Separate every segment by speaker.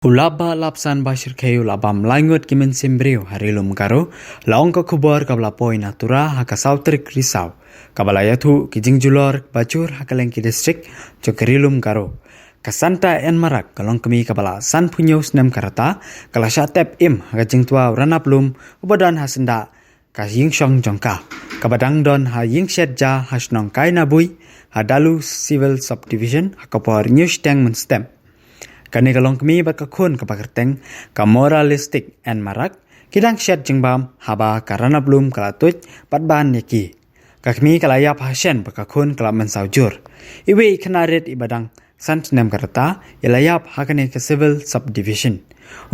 Speaker 1: Ulaba lapsan bashir kayu labam langut kimen simbriu harilum karo laong ka kubor kabla poi natura haka sautrik risau kabala yathu kijing julor bacur hakaleng ki district chokerilum karo kasanta en marak kalong kemi kabala san punyos nem karata kala shatep im haka jingtua ranaplum ubadan hasenda ka yingshong jongka kabadang don ha yingshet ja hasnong kai nabui hadalu civil subdivision hakapor news tang menstem kani kalong kami bakakun kapakerteng ka moralistic and marak kidang syat jengbam haba karana belum kalatut patban yaki kakmi kalayap hasyen bakakun kala mensaujur iwe kenarit ibadang santnem karata ilayap hakane ke civil subdivision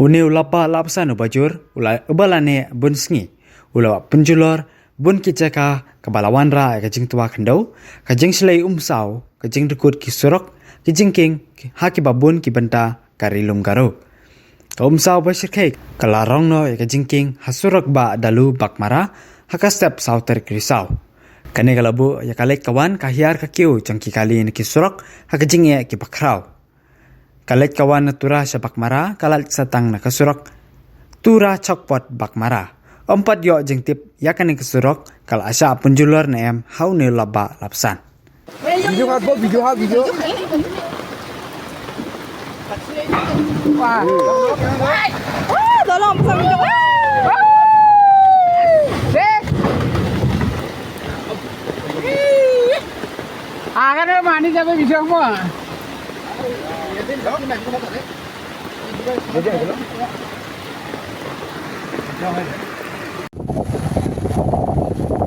Speaker 1: uni ulapa lapsan ubajur ubalane bunsngi ulawa penjulor bun kicaka kabalawan ra ka jingtua khandau ka jingslei umsau ka jingdukut kisurok kijingking haki babun ki benta karilum garo umsau basirkai kalarong no ka jingking hasurok ba dalu bakmara haka step sauter krisau kane kalabu ya kalek kawan kahiar ka kiu jangki kali ni kisurok haka jingye ki bakrau kalek kawan natura sa bakmara kalal satang na kasurok tura chokpot bakmara empat yo jengtip yakane kisurok kal asa penjulur na em haune laba lapsan
Speaker 2: video. Wah. Tolong pesan video. Kan mani jabe video mo.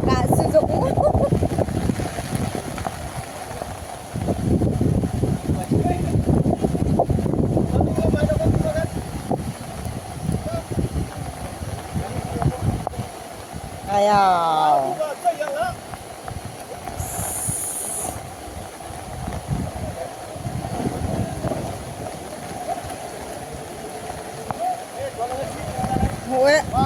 Speaker 2: Cả sử dụng Ayo. Ủa.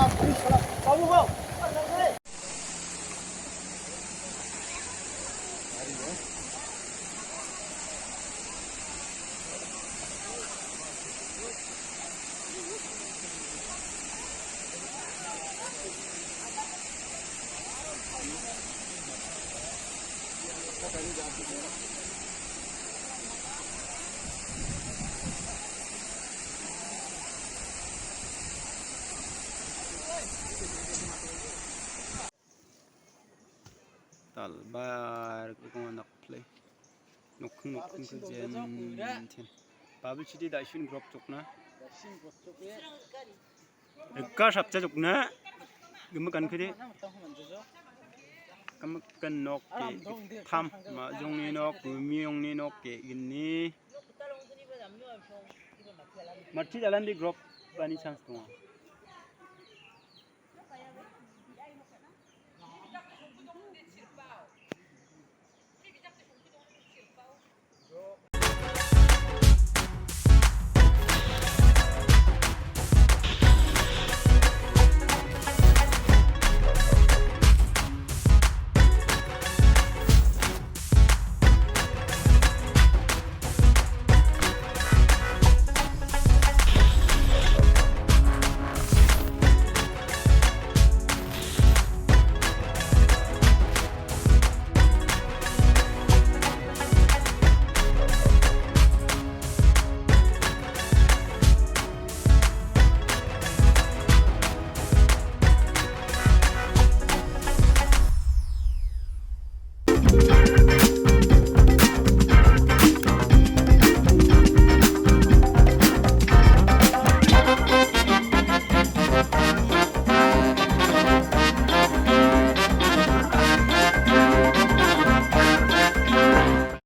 Speaker 3: talbar ko nak play nok ko jen tin babul chidi daishin grop chokna ka sapcha chokna gumkan khidi kamkan nok ke tham ma jongni nok miongni nok ke ginni marchi jalan di grop bani chance to